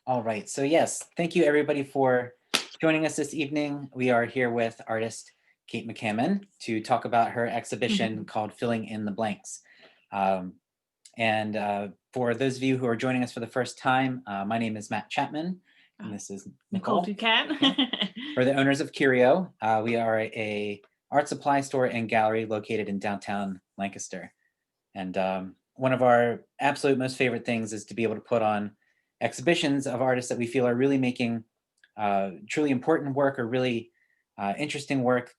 All right. So yes, thank you everybody for joining us this evening. We are here with artist Kate McCammon to talk about her exhibition called Filling in the Blanks. Um, and for those of you who are joining us for the first time, my name is Matt Chapman, and this is Nicole Nicole. Duquesne. We're the owners of Curio. We are a art supply store and gallery located in downtown Lancaster. And one of our absolute most favorite things is to be able to put on exhibitions of artists that we feel are really making truly important work or really interesting work,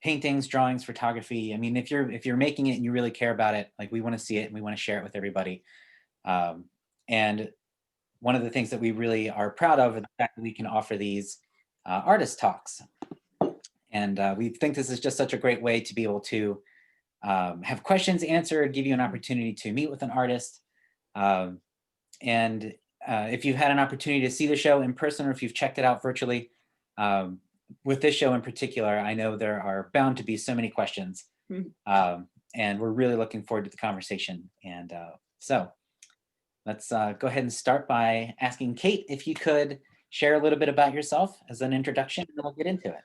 paintings, drawings, photography. I mean, if you're making it and you really care about it, like we want to see it and we want to share it with everybody. And one of the things that we really are proud of is the fact that we can offer these artist talks. And we think this is just such a great way to be able to have questions answered, give you an opportunity to meet with an artist. And if you've had an opportunity to see the show in person or if you've checked it out virtually, with this show in particular, I know there are bound to be so many questions. And we're really looking forward to the conversation. And so let's go ahead and start by asking Kate if you could share a little bit about yourself as an introduction, and then we'll get into it.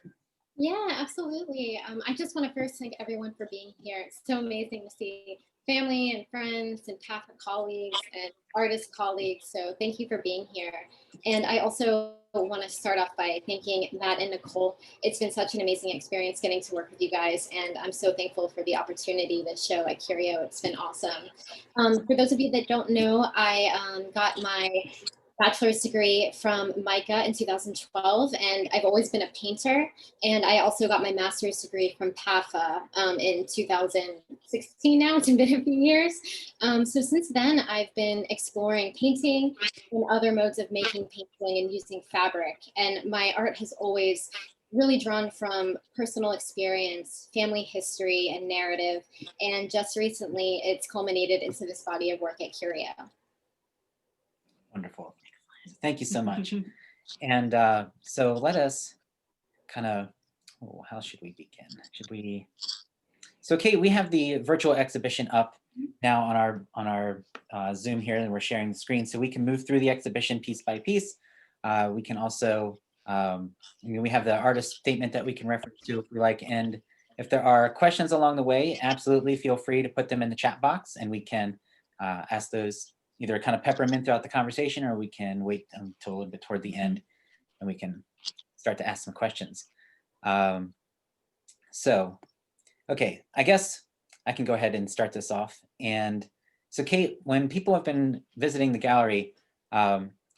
Yeah, absolutely. I just want to first thank everyone for being here. It's so amazing to see family and friends and TAFA colleagues and artist colleagues. So thank you for being here. And I also want to start off by thanking Matt and Nicole. It's been such an amazing experience getting to work with you guys. And I'm so thankful for the opportunity to show at Curio. It's been awesome. For those of you that don't know, I got my bachelor's degree from MICA in 2012, and I've always been a painter. And I also got my master's degree from TAFA in 2016 now. It's been a few years. So since then, I've been exploring painting and other modes of making painting and using fabric. And my art has always really drawn from personal experience, family history, and narrative. And just recently, it's culminated into this body of work at Curio. Wonderful. Thank you so much. And so let us kind of, how should we begin? So Kate, we have the virtual exhibition up now on our Zoom here, and we're sharing the screen so we can move through the exhibition piece by piece. We can also, we have the artist statement that we can reference to if we like. And if there are questions along the way, absolutely feel free to put them in the chat box and we can ask those, either kind of pepper them in throughout the conversation, or we can wait until a little bit toward the end and we can start to ask some questions. So, okay, I guess I can go ahead and start this off. And so Kate, when people have been visiting the gallery,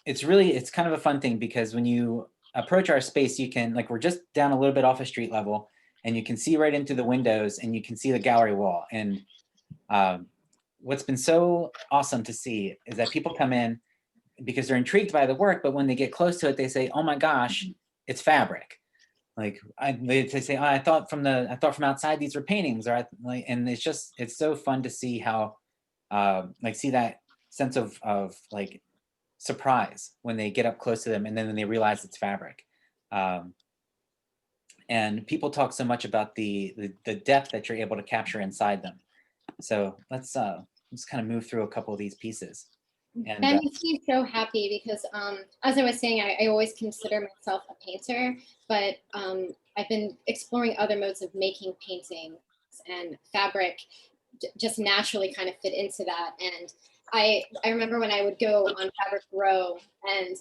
it's kind of a fun thing because when you approach our space, you can, like, we're just down a little bit off a street level and you can see right into the windows and you can see the gallery wall. And what's been so awesome to see is that people come in because they're intrigued by the work, but when they get close to it, they say, "Oh my gosh, it's fabric." Like they say, "Oh, I thought from outside these were paintings," or and it's so fun to see how, see that sense of like surprise when they get up close to them and then when they realize it's fabric. And people talk so much about the depth that you're able to capture inside them. So let's kind of move through a couple of these pieces. And that makes me so happy because, as I was saying, I always consider myself a painter, but I've been exploring other modes of making paintings, and fabric just naturally kind of fit into that. And I remember when I would go on Fabric Row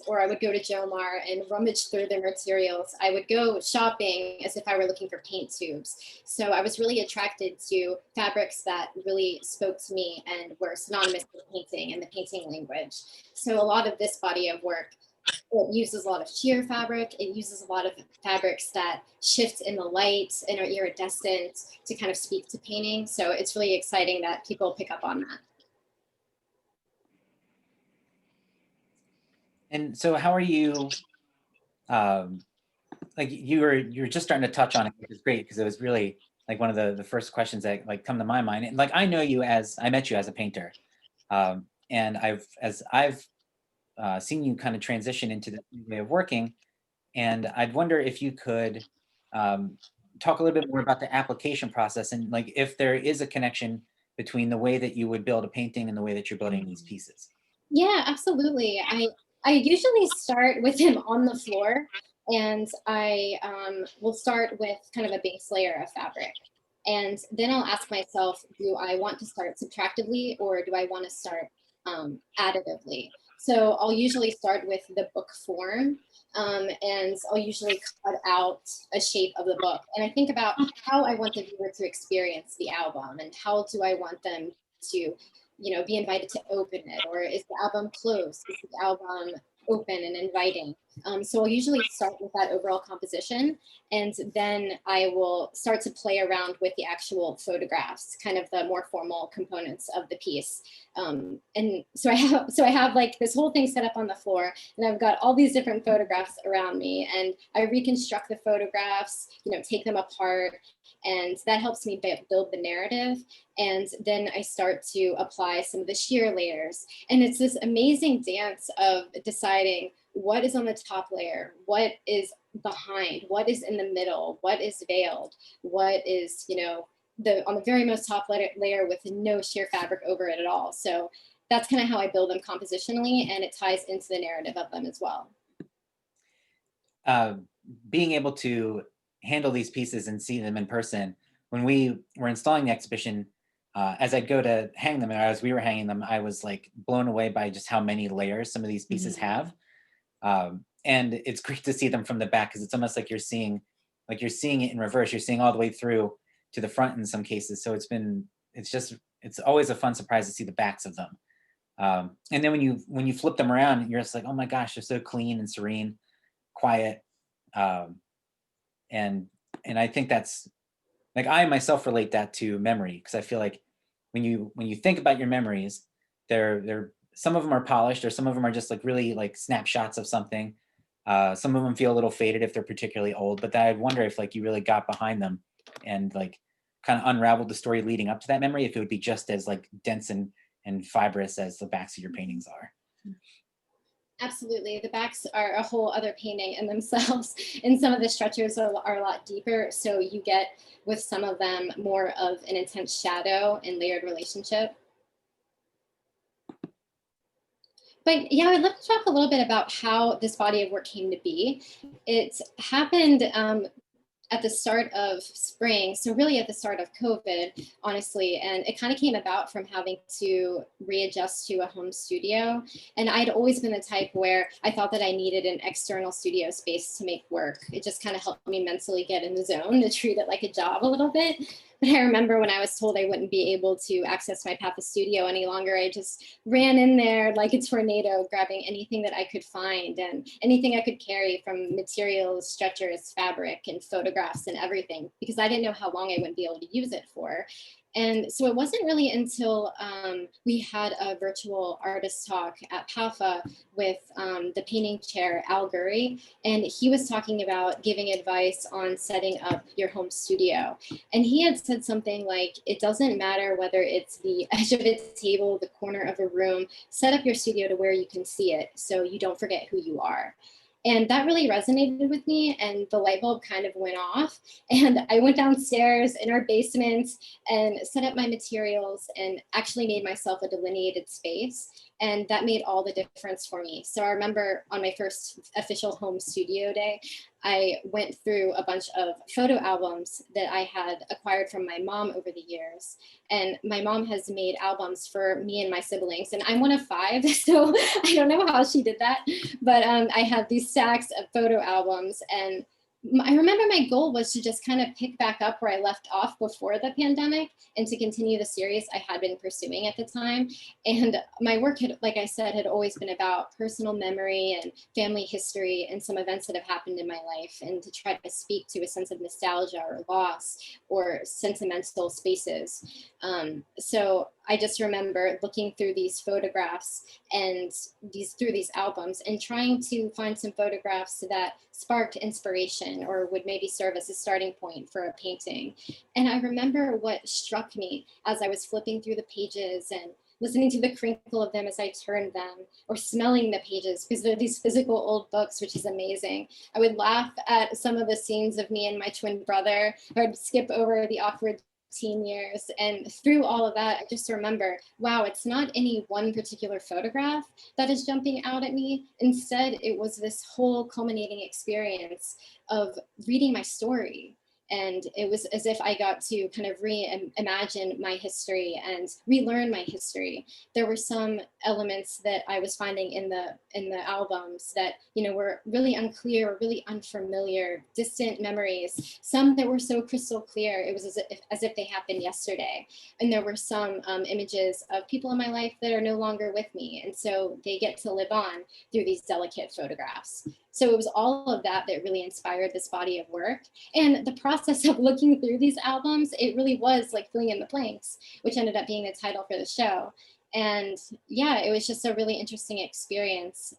or I would go to Jomar and rummage through their materials. I would go shopping as if I were looking for paint tubes. So I was really attracted to fabrics that really spoke to me and were synonymous with painting and the painting language. So a lot of this body of work, it uses a lot of sheer fabric. It uses a lot of fabrics that shift in the light and are iridescent to kind of speak to painting. So it's really exciting that people pick up on that. And so how are you, like you're just starting to touch on it, which is great because it was really like one of the first questions that like come to my mind. And like, I met you as a painter. And I've seen you kind of transition into the new way of working. And I'd wonder if you could talk a little bit more about the application process and like if there is a connection between the way that you would build a painting and the way that you're building these pieces. Yeah, absolutely. I usually start with him on the floor, and I will start with kind of a base layer of fabric. And then I'll ask myself, do I want to start subtractively or do I want to start additively? So I'll usually start with the book form, and I'll usually cut out a shape of the book. And I think about how I want the viewer to experience the album and how do I want them to, be invited to open it, or is the album closed? Is the album open and inviting? So I'll usually start with that overall composition, and then I will start to play around with the actual photographs, kind of the more formal components of the piece. And so I have like this whole thing set up on the floor, and I've got all these different photographs around me, and I reconstruct the photographs, take them apart, and that helps me build the narrative. And then I start to apply some of the sheer layers, and it's this amazing dance of deciding what is on the top layer, what is behind, what is in the middle, what is veiled, what is, on the very most top layer with no sheer fabric over it at all. So that's kind of how I build them compositionally, and it ties into the narrative of them as well. Being able to handle these pieces and see them in person, when we were installing the exhibition, as I'd go to hang them, or as we were hanging them, I was like blown away by just how many layers some of these pieces have. And it's great to see them from the back because it's almost like you're seeing it in reverse. You're seeing all the way through to the front in some cases. So it's always a fun surprise to see the backs of them. And then when you flip them around, you're just like, oh my gosh, they're so clean and serene, quiet. And I think that's like, I myself relate that to memory, because I feel like when you think about your memories, they're some of them are polished, or some of them are just like really like snapshots of something. Some of them feel a little faded if they're particularly old, but I wonder if like you really got behind them and like kind of unraveled the story leading up to that memory, if it would be just as like dense and fibrous as the backs of your paintings are. Absolutely. The backs are a whole other painting in themselves. And some of the stretchers are a lot deeper. So you get with some of them more of an intense shadow and layered relationship. But yeah, I'd love to talk a little bit about how this body of work came to be. It happened at the start of spring, so really at the start of COVID, honestly, and it kind of came about from having to readjust to a home studio. And I'd always been the type where I thought that I needed an external studio space to make work. It just kind of helped me mentally get in the zone, to treat it like a job a little bit. But I remember when I was told I wouldn't be able to access my Patha studio any longer, I just ran in there like a tornado, grabbing anything that I could find and anything I could carry, from materials, stretchers, fabric, and photographs and everything, because I didn't know how long I wouldn't be able to use it for. And so it wasn't really until we had a virtual artist talk at PAFA with the painting chair, Al Gurry, and he was talking about giving advice on setting up your home studio. And he had said something like, it doesn't matter whether it's the edge of a table, the corner of a room, set up your studio to where you can see it so you don't forget who you are. And that really resonated with me, and the light bulb kind of went off. And I went downstairs in our basement and set up my materials and actually made myself a delineated space. And that made all the difference for me. So I remember on my first official home studio day, I went through a bunch of photo albums that I had acquired from my mom over the years. And my mom has made albums for me and my siblings, and I'm one of 5, so I don't know how she did that. But I had these stacks of photo albums, and I remember my goal was to just kind of pick back up where I left off before the pandemic and to continue the series I had been pursuing at the time. And my work had, like I said, had always been about personal memory and family history and some events that have happened in my life, and to try to speak to a sense of nostalgia or loss or sentimental spaces. So I just remember looking through these photographs and through these albums and trying to find some photographs that sparked inspiration or would maybe serve as a starting point for a painting. And I remember what struck me as I was flipping through the pages and listening to the crinkle of them as I turned them, or smelling the pages, because they're these physical old books, which is amazing. I would laugh at some of the scenes of me and my twin brother, or I'd skip over the awkward teen years. And through all of that, I just remember, wow, it's not any one particular photograph that is jumping out at me. Instead, it was this whole culminating experience of reading my story. And it was as if I got to kind of reimagine my history and relearn my history. There were some elements that I was finding in the albums that, you know, were really unclear, really unfamiliar, distant memories. Some that were so crystal clear, it was as if they happened yesterday. And there were some images of people in my life that are no longer with me, and so they get to live on through these delicate photographs. So it was all of that that really inspired this body of work. And the process of looking through these albums, it really was like filling in the blanks, which ended up being the title for the show. And yeah, it was just a really interesting experience.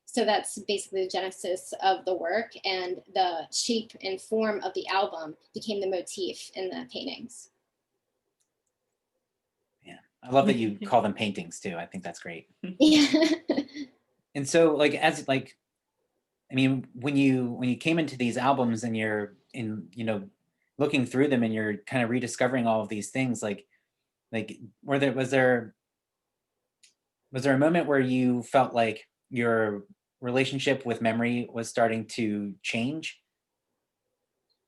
So that's basically the genesis of the work, and the shape and form of the album became the motif in the paintings. Yeah, I love that you call them paintings too. I think that's great. Yeah. And so, like, as like, I mean, when you came into these albums and you're in, you know, looking through them and you're kind of rediscovering all of these things, like, was there a moment where you felt like your relationship with memory was starting to change?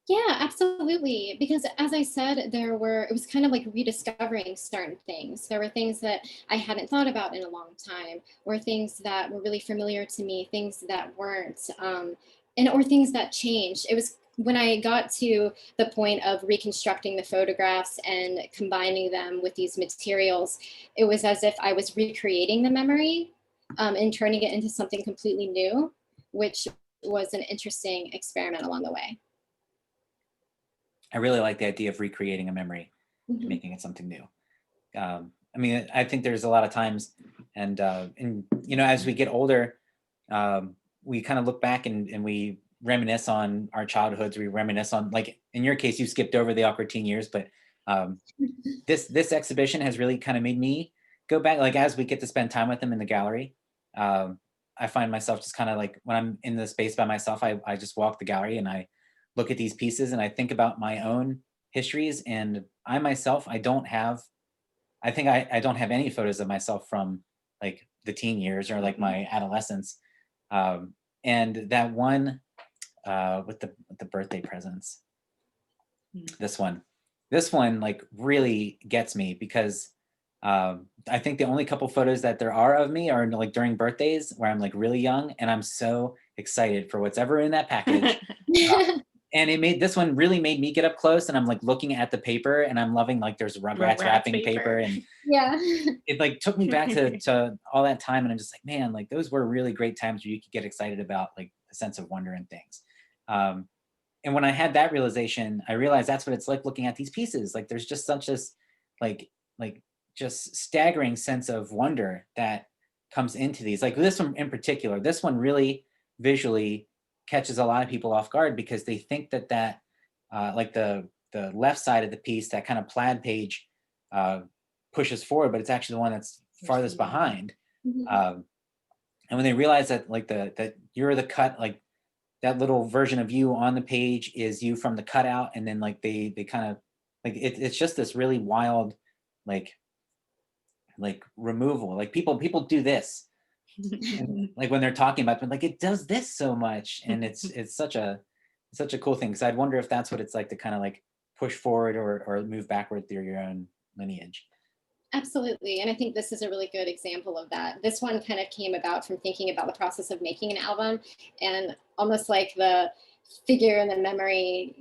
Yeah, absolutely. Because as I said, it was kind of like rediscovering certain things. There were things that I hadn't thought about in a long time, or things that were really familiar to me, things that weren't, or things that changed. It was when I got to the point of reconstructing the photographs and combining them with these materials, it was as if I was recreating the memory, and turning it into something completely new, which was an interesting experiment along the way. I really like the idea of recreating a memory and Mhm. making it something new. I mean, I think there's a lot of times, and you know, as we get older, we kind of look back and we reminisce on our childhoods. We reminisce on, like in your case, you skipped over the awkward teen years, but um, this exhibition has really kind of made me go back. Like as we get to spend time with them in the gallery, um, I find myself just kind of like when I'm in the space by myself, I just walk the gallery and I look at these pieces and I think about my own histories. And I myself, I think I don't have any photos of myself from like the teen years or like Mhm. my adolescence. Um, and that one with the birthday presents, Mm. this one like really gets me because I think the only couple photos that there are of me are like during birthdays where I'm like really young and I'm so excited for what's ever in that package. And this one really made me get up close and I'm like looking at the paper and I'm loving like there's Rugrats Rugrats wrapping paper paper. and Yeah. it like took me back to all that time and I'm just like, man, like those were really great times where you could get excited about like a sense of wonder and things. Um, and when I had that realization, I realized that's what it's like looking at these pieces. Like there's just such this like like just staggering sense of wonder that comes into these. Like this one in particular, this one really visually catches a lot of people off guard because they think that like the left side of the piece, that kind of plaid page uh, pushes forward, but it's actually the one that's farthest Pushing back. behind. Mhm. Um, and when they realize that like that you're the cut, like that little version of you on the page is you from the cutout, and then like they kind of like it's just this really wild like removal. Like people do this, and like when they're talking about it, like it does this so much, and it's such a cool thing. Because I'd wonder if that's what it's like to kind of like push forward or move backward through your own lineage. Absolutely. And I think this is a really good example of that. This one kind of came about from thinking about the process of making an album, and almost like the figure in the memory,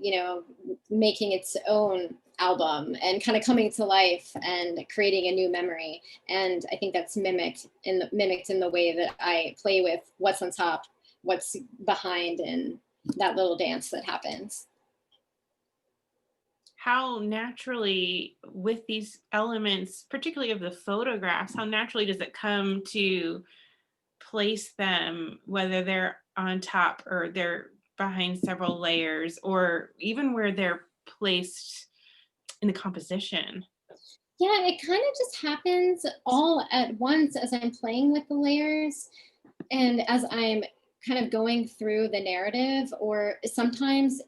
making its own album and kind of coming to life and creating a new memory. And I think that's mimicked in the way that I play with what's on top, what's behind, and that little dance that happens. How naturally, with these elements, particularly of the photographs, how naturally does it come to place them, whether they're on top or they're behind several layers, or even where they're placed in the composition? Yeah, it kind of just happens all at once as I'm playing with the layers and as I'm kind of going through the narrative, or sometimes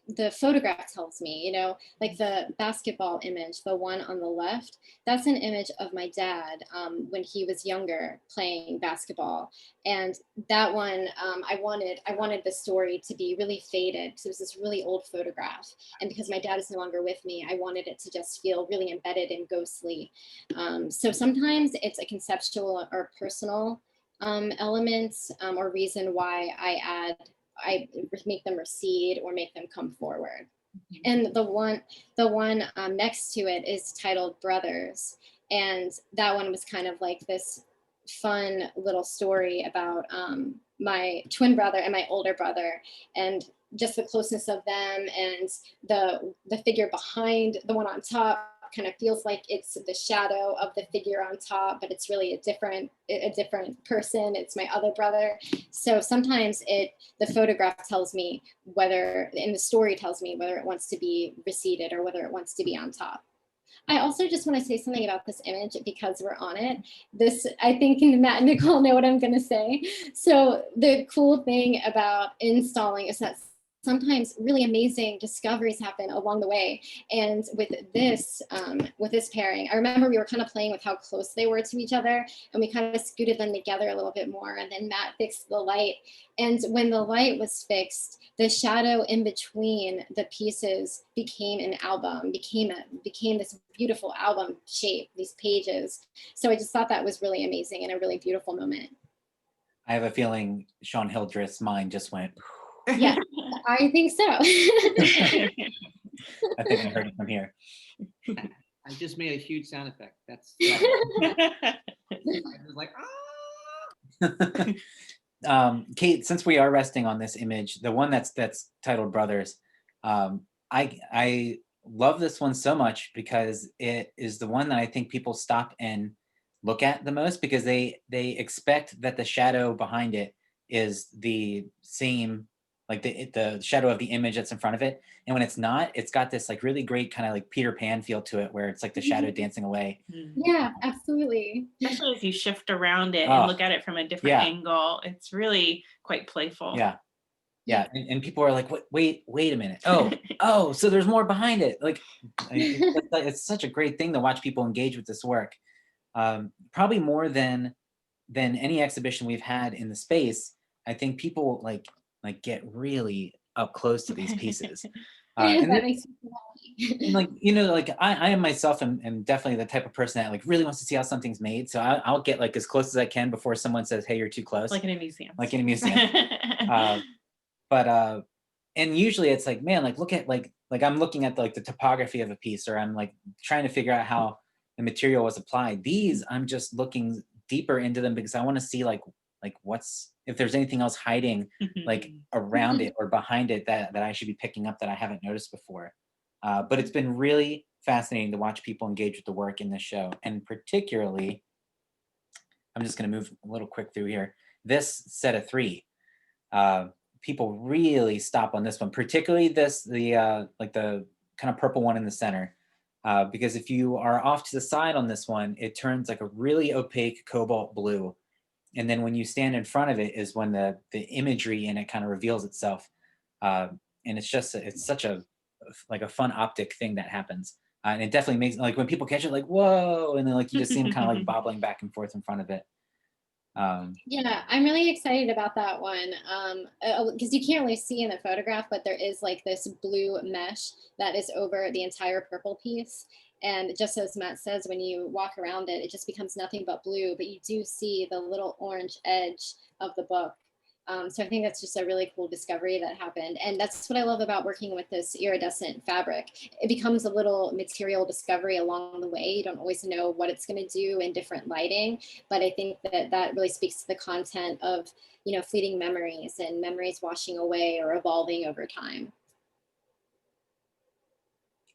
the photograph tells me, you know, like the basketball image, the one on the left, that's an image of my dad when he was younger playing basketball. And that one, I wanted the story to be really faded because it was this really old photograph. And because my dad is no longer with me, I wanted it to just feel really embedded and ghostly. So sometimes it's a conceptual or personal elements or reason why I make them recede or make them come forward. And the one next to it is titled Brothers, and that one was kind of like this fun little story about my twin brother and my older brother, and just the closeness of them, and the figure behind the one on top kind of feels like it's the shadow of the figure on top, but it's really a different person. It's my other brother. So sometimes the photograph tells me whether, and the story tells me whether it wants to be receded or whether it wants to be on top. I also just want to say something about this image because we're on it. This, I think Matt and Nicole know what I'm going to say. So the cool thing about installing is that sometimes really amazing discoveries happen along the way. And with this pairing, I remember we were kind of playing with how close they were to each other, and we kind of scooted them together a little bit more. And then Matt fixed the light. And when the light was fixed, the shadow in between the pieces became an album, became this beautiful album shape, these pages. So I just thought that was really amazing and a really beautiful moment. I have a feeling Sean Hildreth's mind just went. Yeah, I think so. I think I heard it from here. I just made a huge sound effect. That's I was like, Kate, since we are resting on this image, the one that's titled Brothers, I love this one so much because it is the one that I think people stop and look at the most, because they expect that the shadow behind it is the same, like the shadow of the image that's in front of it. And when it's not, it's got this like really great kind of like Peter Pan feel to it, where it's like the shadow dancing away. Yeah, absolutely. Especially if you shift around it and look at it from a different angle, it's really quite playful. Yeah. And people are like, wait a minute. Oh, so there's more behind it. Like, it's such a great thing to watch people engage with this work. Probably more than any exhibition we've had in the space. I think people like get really up close to these pieces. That makes me happy. And like, you know, like I am myself am definitely the type of person that like really wants to see how something's made. So I'll get like as close as I can before someone says, hey, you're too close. Like in a museum. Like in a museum. But and usually it's like, man, like look at like I'm looking at like the topography of a piece, or I'm like trying to figure out how the material was applied. These, I'm just looking deeper into them because I want to see like what's, if there's anything else hiding like around it or behind it that I should be picking up that I haven't noticed before. But it's been really fascinating to watch people engage with the work in this show. And particularly, I'm just going to move a little quick through here. This set of three, people really stop on this one, particularly the kind of purple one in the center. Because if you are off to the side on this one, it turns like a really opaque cobalt blue. And then when you stand in front of it is when the imagery in it kind of reveals itself. And it's such a fun optic thing that happens. And it definitely makes, like when people catch it, like, whoa, and then like you just see them kind of like bobbling back and forth in front of it. Yeah, I'm really excited about that one because you can't really see in the photograph, but there is like this blue mesh that is over the entire purple piece. And just as Matt says, when you walk around it, it just becomes nothing but blue, but you do see the little orange edge of the book. So I think that's just a really cool discovery that happened. And that's what I love about working with this iridescent fabric. It becomes a little material discovery along the way. You don't always know what it's going to do in different lighting, but I think that really speaks to the content of, you know, fleeting memories and memories washing away or evolving over time.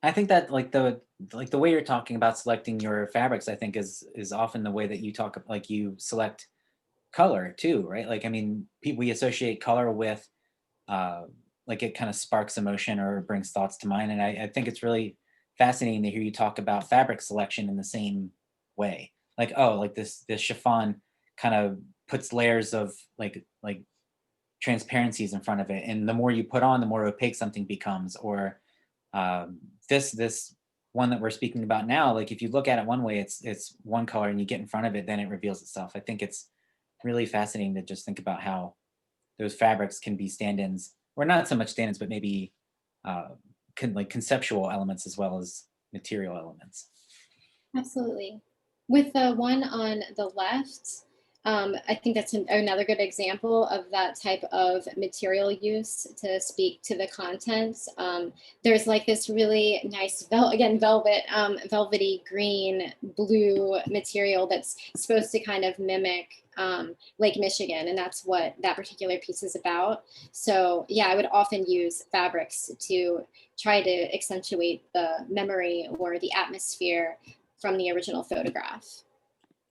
I think that like the way you're talking about selecting your fabrics, I think is often the way that you talk, like you select color too, right? Like, I mean, we associate color with like it kind of sparks emotion or brings thoughts to mind. And I think it's really fascinating to hear you talk about fabric selection in the same way. Like, oh, like this chiffon kind of puts layers of like transparencies in front of it. And the more you put on, the more opaque something becomes. Or this one that we're speaking about now, like if you look at it one way, it's one color, and you get in front of it, then it reveals itself. I think it's really fascinating to just think about how those fabrics can be stand-ins, or not so much stand-ins, but maybe like conceptual elements as well as material elements. Absolutely. With the one on the left, I think that's another good example of that type of material use to speak to the contents. There's like this really nice, velvet, velvety green, blue material that's supposed to kind of mimic Lake Michigan, and that's what that particular piece is about. So yeah, I would often use fabrics to try to accentuate the memory or the atmosphere from the original photograph.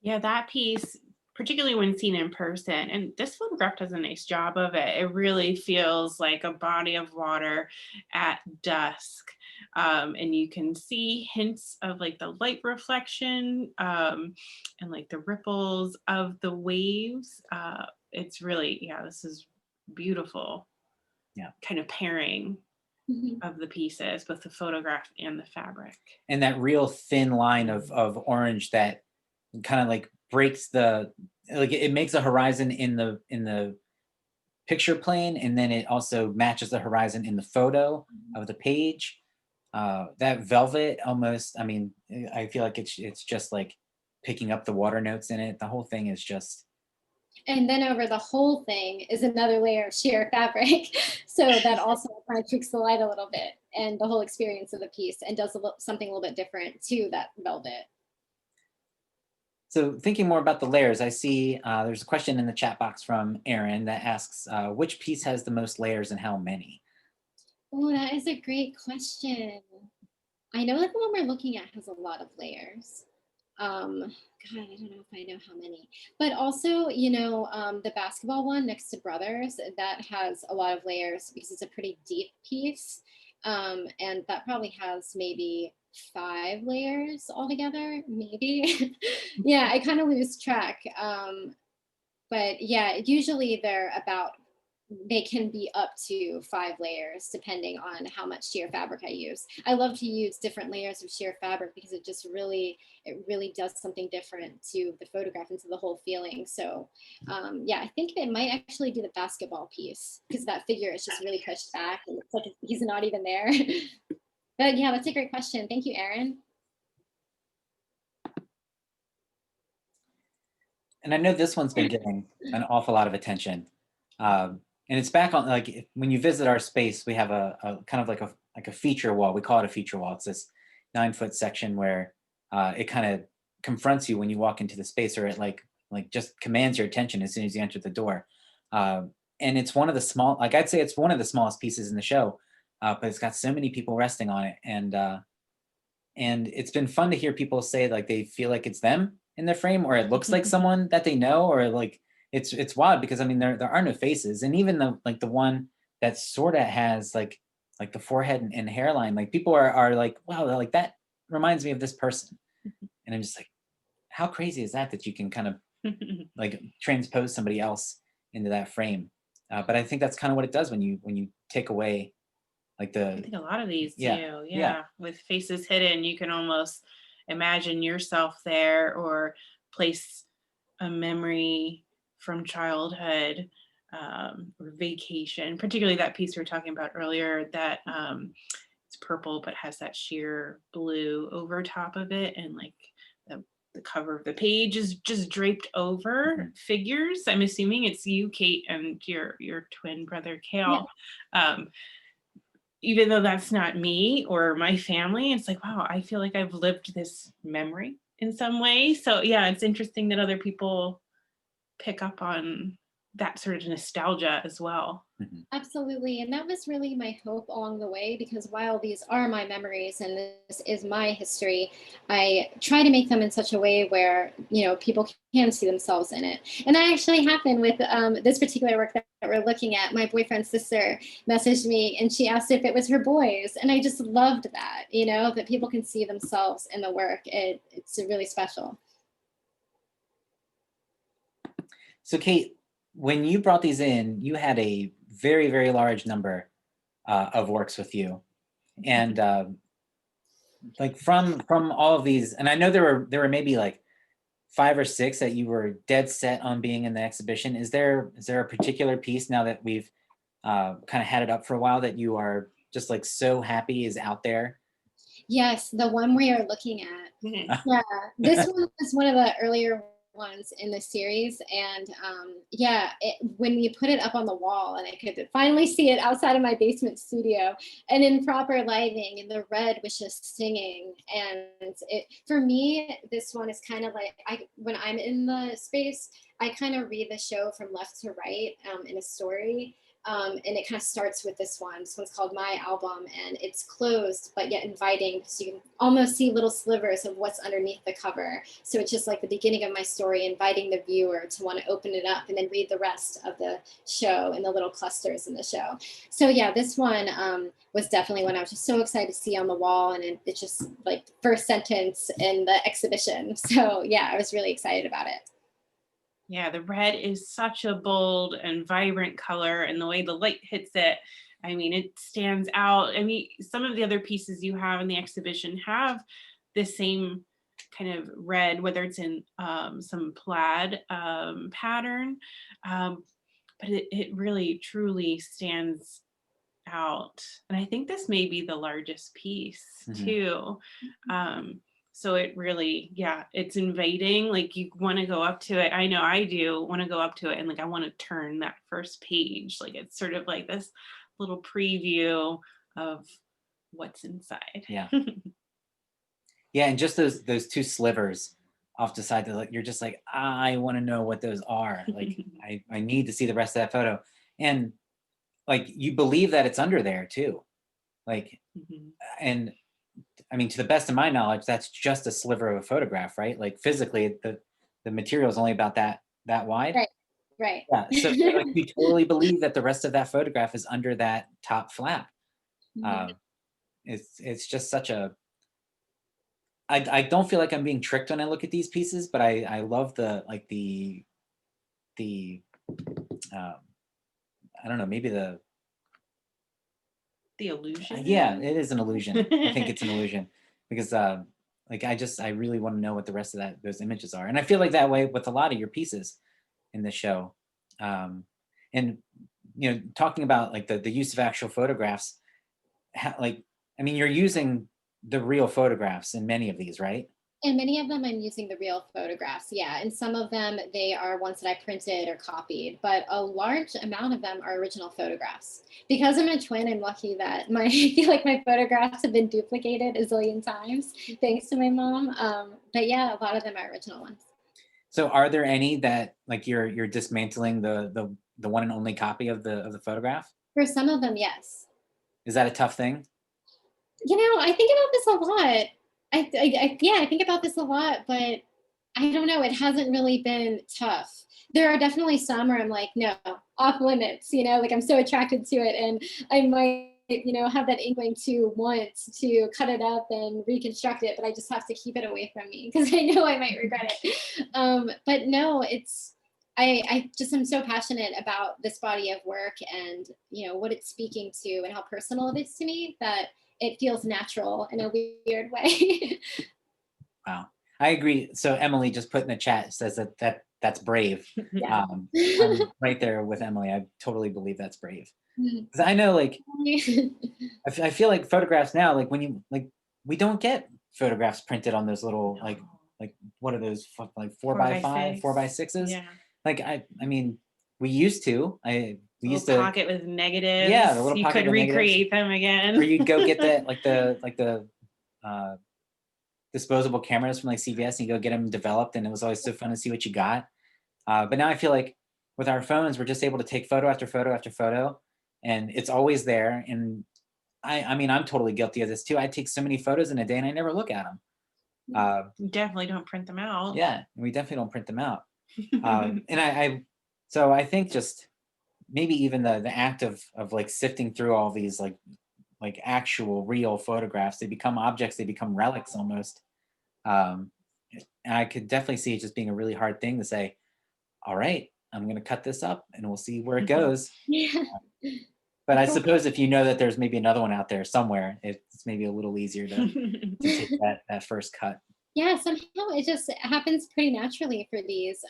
Yeah, that piece, particularly when seen in person, and this photograph does a nice job of it. It really feels like a body of water at dusk. And you can see hints of like the light reflection and like the ripples of the waves. It's really, yeah, this is beautiful. Yeah. Kind of pairing Mhm. of the pieces, both the photograph and the fabric. And that real thin line of orange that kind of like breaks the, like it makes a horizon in the picture plane, and then it also matches the horizon in the photo of the page. That velvet almost, I mean, I feel like it's just like picking up the water notes in it. The whole thing is just, And then over the whole thing is another layer of sheer fabric. So that also kind of tweaks the light a little bit and the whole experience of the piece, and does something a little bit different to that velvet. so thinking more about the layers, I see there's a question in the chat box from Aaron that asks, which piece has the most layers and how many? Oh, that is a great question. I know that the one we're looking at has a lot of layers. God, I don't know if I know how many, but also, the basketball one next to Brothers, that has a lot of layers because it's a pretty deep piece. And that probably has maybe 5 layers altogether, maybe. Yeah, I kind of lose track. But yeah, usually they can be up to 5 layers depending on how much sheer fabric I use. I love to use different layers of sheer fabric because it really does something different to the photograph and to the whole feeling. So yeah, I think it might actually be the basketball piece because that figure is just really pushed back and it's like he's not even there. But yeah, that's a great question. Thank you, Erin. And I know this one's been getting an awful lot of attention. And it's back on, like when you visit our space, we have a kind of like a feature wall. We call it a feature wall. It's this 9-foot section where it kind of confronts you when you walk into the space, or it like just commands your attention as soon as you enter the door. And it's one of the like I'd say it's one of the smallest pieces in the show, but it's got so many people resting on it, and it's been fun to hear people say like they feel like it's them in the frame, or it looks like someone that they know, or like it's wild because I mean there are no faces, and even the one that sort of has like the forehead and hairline, like people are like, wow, like that reminds me of this person, and I'm just like, how crazy is that you can kind of like transpose somebody else into that frame. But I think that's kind of what it does when you take away like I think a lot of these do. Yeah. Yeah. With faces hidden, you can almost imagine yourself there or place a memory from childhood or vacation, particularly that piece we were talking about earlier that it's purple but has that sheer blue over top of it, and like the cover of the page is just draped over figures. I'm assuming it's you, Kate, and your twin brother, Kale. Yeah. Even though that's not me or my family, it's like, wow, I feel like I've lived this memory in some way. So yeah, it's interesting that other people pick up on that sort of nostalgia as well. Absolutely. And that was really my hope along the way, because while these are my memories and this is my history, I try to make them in such a way where, people can see themselves in it. And that actually happened with this particular work that we're looking at. My boyfriend's sister messaged me and she asked if it was her boys. And I just loved that, that people can see themselves in the work. It's really special. So Kate, when you brought these in, you had a very, very large number of works with you. And like from all of these, and I know there were maybe like 5 or 6 that you were dead set on being in the exhibition. Is there a particular piece now that we've kind of had it up for a while that you are just like so happy is out there? Yes, the one we are looking at. Mhm. Yeah, this one was one of the earlier ones in the series, and yeah, when you put it up on the wall, and I could finally see it outside of my basement studio, and in proper lighting, and the red was just singing, and it for me, this one is kind of like when I'm in the space, I kind of read the show from left to right in a story. And it kind of starts with this one. This one's called My Album, and it's closed but yet inviting because you can almost see little slivers of what's underneath the cover. So it's just like the beginning of my story, inviting the viewer to want to open it up and then read the rest of the show and the little clusters in the show. So yeah, this one was definitely one I was just so excited to see on the wall, and it's just like the first sentence in the exhibition. So yeah, I was really excited about it. Yeah, the red is such a bold and vibrant color, and the way the light hits it, I mean, it stands out. I mean, some of the other pieces you have in the exhibition have the same kind of red, whether it's in some plaid pattern, but it really truly stands out. And I think this may be the largest piece Mhm. too. So it really, yeah, it's invading. Like you want to go up to it. I know I do want to go up to it and like I want to turn that first page. Like it's sort of like this little preview of what's inside. Yeah. Yeah, and just those 2 slivers off the side, that like you're just like, I want to know what those are. Like I need to see the rest of that photo. And like you believe that it's under there too. Like, Mhm. and I mean, to the best of my knowledge, that's just a sliver of a photograph, right? Like physically, the material is only about that wide. Right, right. Yeah. So like you totally believe that the rest of that photograph is under that top flap. Mhm. Um, it's just such a I don't feel like I'm being tricked when I look at these pieces, but I love the like the um, I don't know, maybe the The illusion. yeah, it is an illusion. I think it's an illusion because like I really want to know what the rest of those images are, and I feel like that way with a lot of your pieces in the show. Um, and talking about like the use of actual photographs, like I mean, you're using the real photographs in many of these, right? And many of them I'm using the real photographs, yeah. And some of them they are ones that I printed or copied, but a large amount of them are original photographs. Because I'm a twin, I'm lucky that my I feel like my photographs have been duplicated a zillion times thanks to my mom. But yeah, a lot of them are original ones. So are there any that like you're dismantling the one and only copy of the photograph? For some of them, yes. Is that a tough thing? I think about this a lot. Yeah, I think about this a lot, but I don't know. It hasn't really been tough. There are definitely some where I'm like, no, off limits. Like I'm so attracted to it, and I might, have that inkling to want to cut it up and reconstruct it, but I just have to keep it away from me because I know I might regret it. But no, it's. I just am so passionate about this body of work and what it's speaking to and how personal it is to me that it feels natural in a weird way. Wow. I agree. So Emily just put in the chat says that's brave. Yeah. I'm right there with Emily. I totally believe that's brave. Mm. 'Cause I know like I feel like photographs now, like when you like we don't get photographs printed on those little like what are those like 4x5, 4x6s? Yeah. Like I mean we used to. We used Little to pocket with negatives. yeah, the little You pocket could with negatives. recreate them again. Or you'd go get that like the uh, disposable cameras from like CVS and you go get them developed, and it was always so fun to see what you got. But now I feel like with our phones, we're just able to take photo after photo after photo, and it's always there. And I mean, I'm totally guilty of this too. I take so many photos in a day, and I never look at them. You definitely don't print them out. Yeah, we definitely don't print them out. And so I think just maybe even the act of like sifting through all these like actual real photographs, they become objects, they become relics almost. Um, and I could definitely see it just being a really hard thing to say, all right, I'm going to cut this up and we'll see where it goes. Yeah. But I Cool. suppose if you know that there's maybe another one out there somewhere, it's maybe a little easier to take that first cut. Yeah, somehow it just happens pretty naturally for these.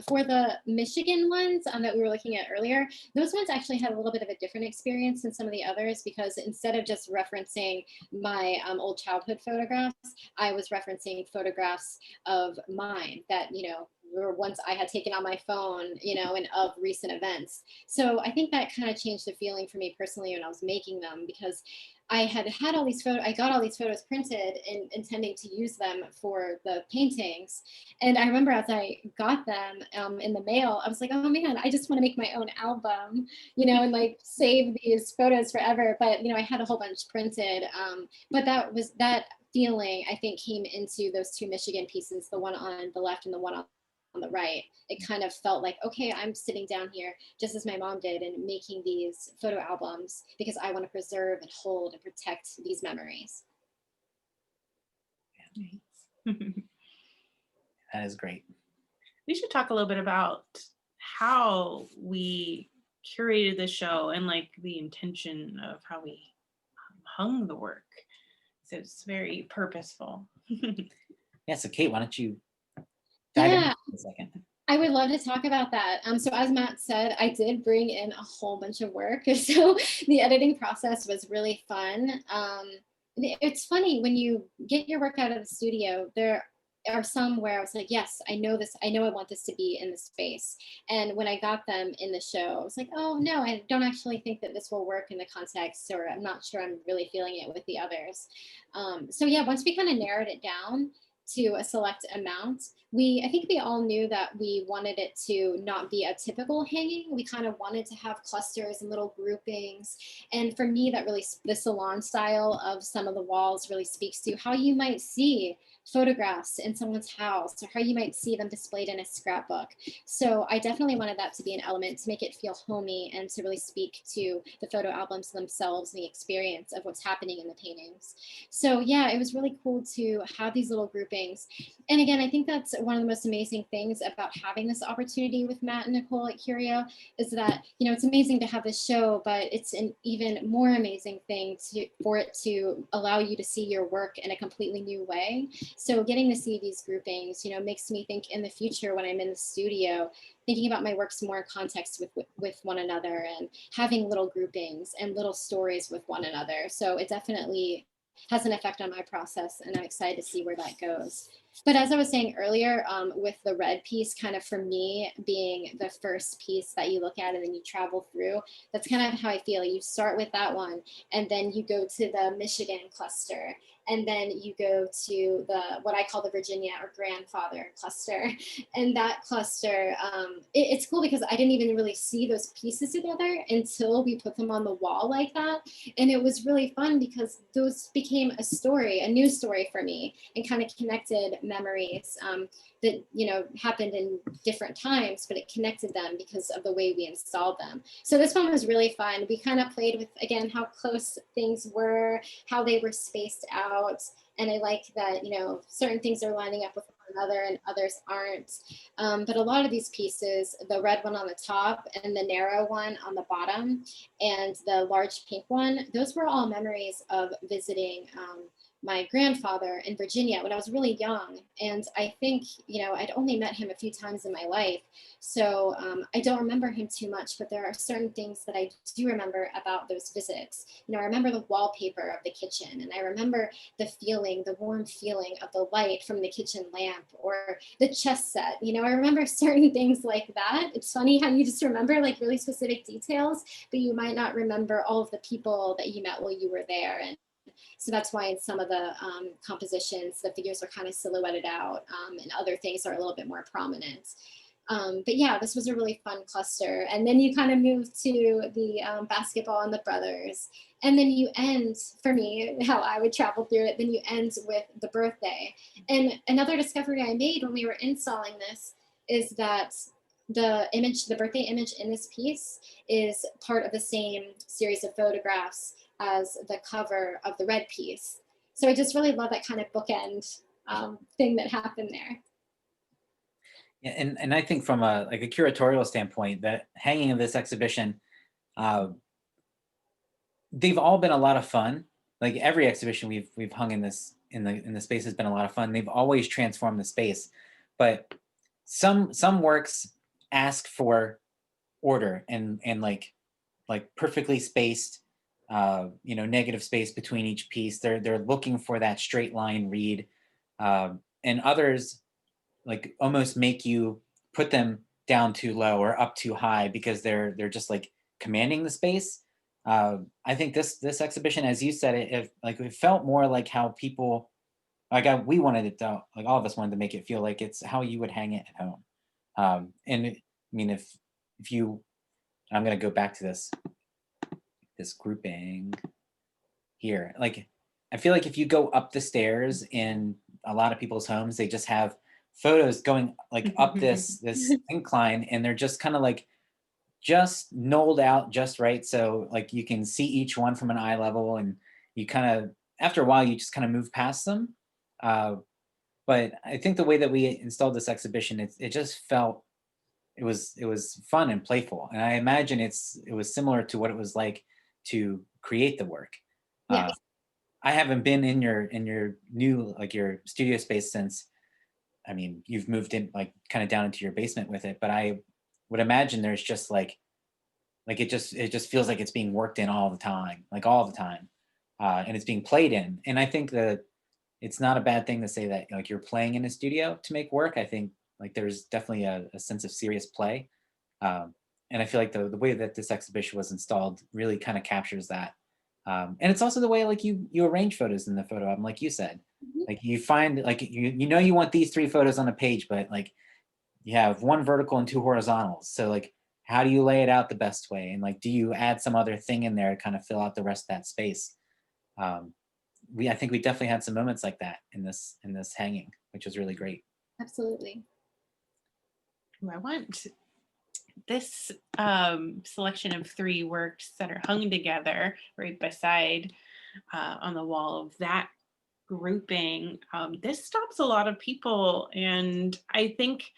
For the Michigan ones that we were looking at earlier, those ones actually had a little bit of a different experience than some of the others because instead of just referencing my old childhood photographs, I was referencing photographs of mine that, were ones I had taken on my phone, and of recent events. So I think that kind of changed the feeling for me personally when I was making them because I had all these photos. I got all these photos printed and intending to use them for the paintings. And I remember as I got them in the mail, I was like, oh man, I just want to make my own album, and like save these photos forever. But I had a whole bunch printed. But that feeling I think came into those two Michigan pieces, the one on the left and the one on the right. It kind of felt like, okay, I'm sitting down here just as my mom did and making these photo albums because I want to preserve and hold and protect these memories. That is great. We should talk a little bit about how we curated the show and like the intention of how we hung the work. So it's very purposeful. Yeah, so Kate, why don't you dive in for a second? I would love to talk about that. So as Matt said, I did bring in a whole bunch of work. So the editing process was really fun. It's funny when you get your work out of the studio, there are some where I was like, yes, I know this. I know I want this to be in the space. And when I got them in the show, I was like, oh no, I don't actually think that this will work in the context, or I'm not sure I'm really feeling it with the others. So yeah, once we kind of narrowed it down to a select amount, I think we all knew that we wanted it to not be a typical hanging. We kind of wanted to have clusters and little groupings. And for me, that really, the salon style of some of the walls really speaks to how you might see photographs in someone's house or how you might see them displayed in a scrapbook. So I definitely wanted that to be an element to make it feel homey and to really speak to the photo albums themselves and the experience of what's happening in the paintings. So yeah, it was really cool to have these little groupings. And again, I think that's one of the most amazing things about having this opportunity with Matt and Nicole at Curio is that, it's amazing to have this show, but it's an even more amazing thing for it to allow you to see your work in a completely new way. So getting to see these groupings, makes me think in the future when I'm in the studio, thinking about my works more in context with one another and having little groupings and little stories with one another. So it definitely has an effect on my process, and I'm excited to see where that goes. But as I was saying earlier, with the red piece kind of for me being the first piece that you look at and then you travel through, that's kind of how I feel. You start with that one and then you go to the Michigan cluster, and then you go to what I call the Virginia or grandfather cluster. And that cluster, it's cool because I didn't even really see those pieces together until we put them on the wall like that. And it was really fun because those became a new story for me, and kind of connected memories that happened in different times, but it connected them because of the way we installed them. So this one was really fun. We kind of played with, again, how close things were, how they were spaced out. And I like that, certain things are lining up with one another and others aren't. But a lot of these pieces, the red one on the top and the narrow one on the bottom and the large pink one, those were all memories of visiting my grandfather in Virginia when I was really young. And I think, I'd only met him a few times in my life. So I don't remember him too much, but there are certain things that I do remember about those visits. I remember the wallpaper of the kitchen, and I remember the warm feeling of the light from the kitchen lamp, or the chess set. I remember certain things like that. It's funny how you just remember like really specific details, but you might not remember all of the people that you met while you were there. And so that's why in some of the compositions, the figures are kind of silhouetted out, and other things are a little bit more prominent. But yeah, this was a really fun cluster. And then you kind of move to the basketball and the brothers. And then you end, for me, how I would travel through it, then you end with the birthday. And another discovery I made when we were installing this is that the birthday image in this piece is part of the same series of photographs as the cover of the red piece. So I just really love that kind of bookend thing that happened there. Yeah, and I think from a like a curatorial standpoint, the hanging of this exhibition, uh, they've all been a lot of fun. Like every exhibition we've hung in this in the space has been a lot of fun. They've always transformed the space, but some works ask for order and like perfectly spaced, negative space between each piece. They're looking for that straight line read, and others like almost make you put them down too low or up too high because they're just like commanding the space. I think this exhibition, as you said, it felt more like how people we wanted it to, like all of us wanted to make it feel like it's how you would hang it at home. I mean, if you, I'm gonna go back to this grouping here. Like, I feel like if you go up the stairs in a lot of people's homes, they just have photos going like up this incline, and they're just kind of like just knolled out just right, so like you can see each one from an eye level, and you kind of after a while you just kind of move past them. Uh, but I think the way that we installed this exhibition, it just felt it was fun and playful, and I imagine it was similar to what it was like to create the work. Yes. Uh, I haven't been in your new like your studio space since. I mean, you've moved in like kind of down into your basement with it, but I would imagine there's just like it just feels like it's being worked in all the time, and it's being played in. And I think that it's not a bad thing to say that like you're playing in a studio to make work. I think like there's definitely a sense of serious play, um, and I feel like the way that this exhibition was installed really kind of captures that. And it's also the way like you arrange photos in the photo album, like you said. Mhm. Like you find like you want these three photos on a page, but like you have one vertical and two horizontals. So like how do you lay it out the best way? And like do you add some other thing in there to kind of fill out the rest of that space? Um, I think we definitely had some moments like that in this hanging, which was really great. Absolutely. I want this selection of three works that are hung together right beside on the wall of that grouping. This stops a lot of people, and I think